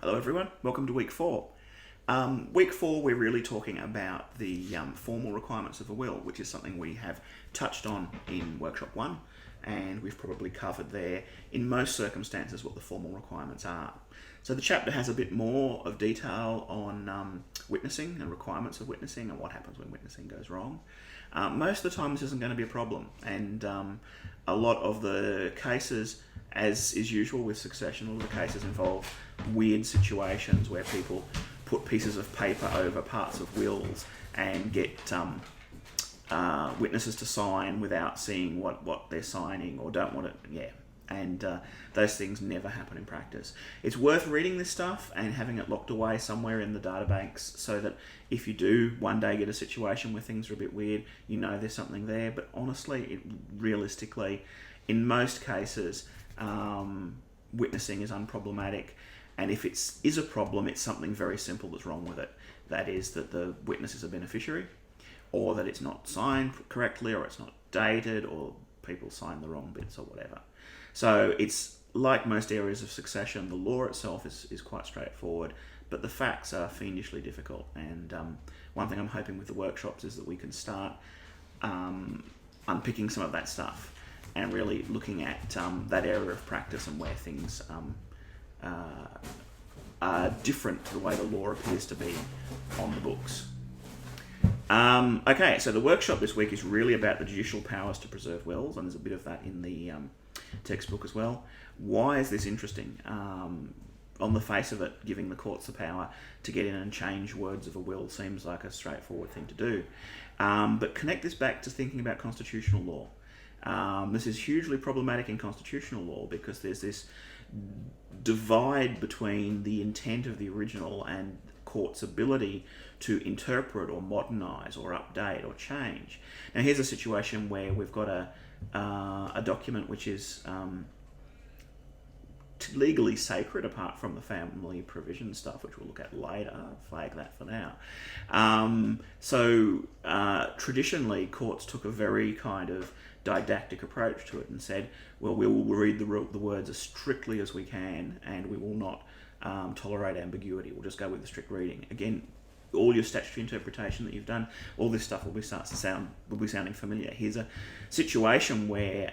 Hello, everyone. Welcome to week 4. Week 4, we're really talking about the formal requirements of a will, which is something we have touched on in workshop 1, and we've probably covered there, in most circumstances, what the formal requirements are. So the chapter has a bit more of detail on witnessing and requirements of witnessing and what happens when witnessing goes wrong. Most of the time, this isn't going to be a problem, and a lot of the cases, as is usual with succession, all the cases involve weird situations where people put pieces of paper over parts of wills and get witnesses to sign without seeing what they're signing, or don't want it. And those things never happen in practice. It's worth reading this stuff and having it locked away somewhere in the databanks so that if you do one day get a situation where things are a bit weird, you know there's something there. But honestly, realistically, in most cases, witnessing is unproblematic. And if it is a problem, it's something very simple that's wrong with it. That is that the witness is a beneficiary, or that it's not signed correctly, or it's not dated, or people sign the wrong bits, or whatever. So it's like most areas of succession, the law itself is quite straightforward, but the facts are fiendishly difficult. And one thing I'm hoping with the workshops is that we can start unpicking some of that stuff and really looking at that area of practice and where things are different to the way the law appears to be on the books. Okay, so the workshop this week is really about the judicial powers to preserve wills, and there's a bit of that in the textbook as well. Why is this interesting? On the face of it, giving the courts the power to get in and change words of a will seems like a straightforward thing to do. But connect this back to thinking about constitutional law. This is hugely problematic in constitutional law because there's this divide between the intent of the original and court's ability to interpret or modernise or update or change. Now here's a situation where we've got a document which is legally sacred apart from the family provision stuff, which we'll look at later. I'll flag that for now. Traditionally, courts took a very kind of didactic approach to it and said, well, we will read the words as strictly as we can, and we will not tolerate ambiguity. We'll just go with the strict reading. Again, all your statutory interpretation that you've done, all this stuff will be sounding familiar. Here's a situation where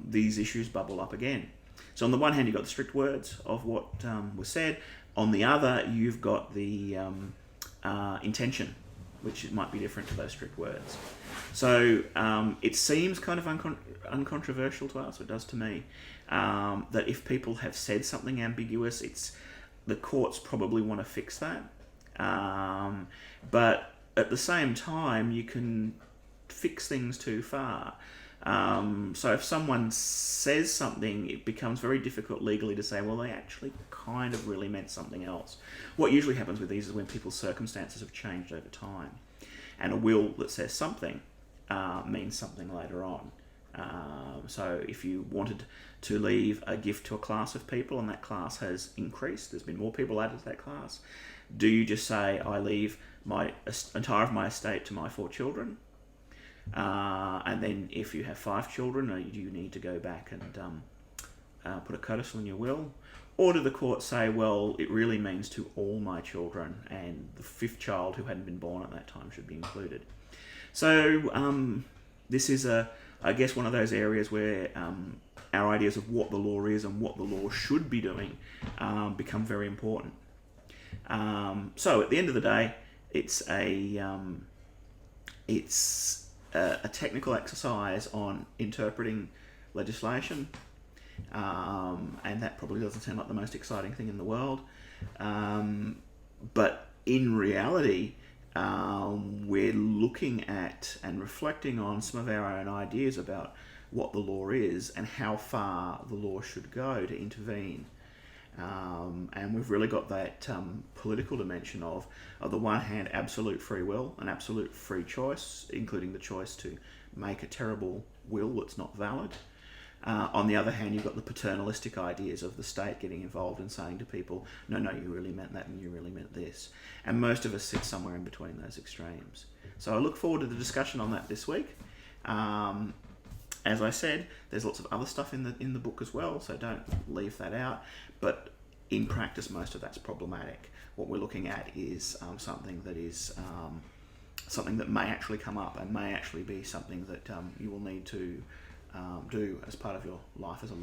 these issues bubble up again. So on the one hand, you've got the strict words of what was said. On the other, you've got the intention, which might be different to those strict words. So it seems kind of uncontroversial to us, it does to me, that if people have said something ambiguous, the courts probably want to fix that. But at the same time, you can fix things too far. So if someone says something, it becomes very difficult legally to say, well, they actually kind of really meant something else. What usually happens with these is when people's circumstances have changed over time, and a will that says something means something later on. So if you wanted to leave a gift to a class of people and that class has increased, there's been more people added to that class, do you just say, I leave my entire of my estate to my 4 children? And then if you have 5 children, do you need to go back and put a codicil in your will? Or do the court say, well, it really means to all my children, and the 5th child who hadn't been born at that time should be included? So this is, I guess, one of those areas where our ideas of what the law is and what the law should be doing become very important. So at the end of the day, it's a technical exercise on interpreting legislation, and that probably doesn't sound like the most exciting thing in the world, but in reality, we're looking at and reflecting on some of our own ideas about what the law is and how far the law should go to intervene. And we've really got that political dimension of, on the one hand, absolute free will and absolute free choice, including the choice to make a terrible will that's not valid. On the other hand, you've got the paternalistic ideas of the state getting involved and saying to people, no, you really meant that and you really meant this. And most of us sit somewhere in between those extremes. So I look forward to the discussion on that this week. As I said, there's lots of other stuff in the book as well, so don't leave that out. But in practice, most of that's problematic. What we're looking at is something that is something that may actually come up and may actually be something that you will need to do as part of your life as a lawyer.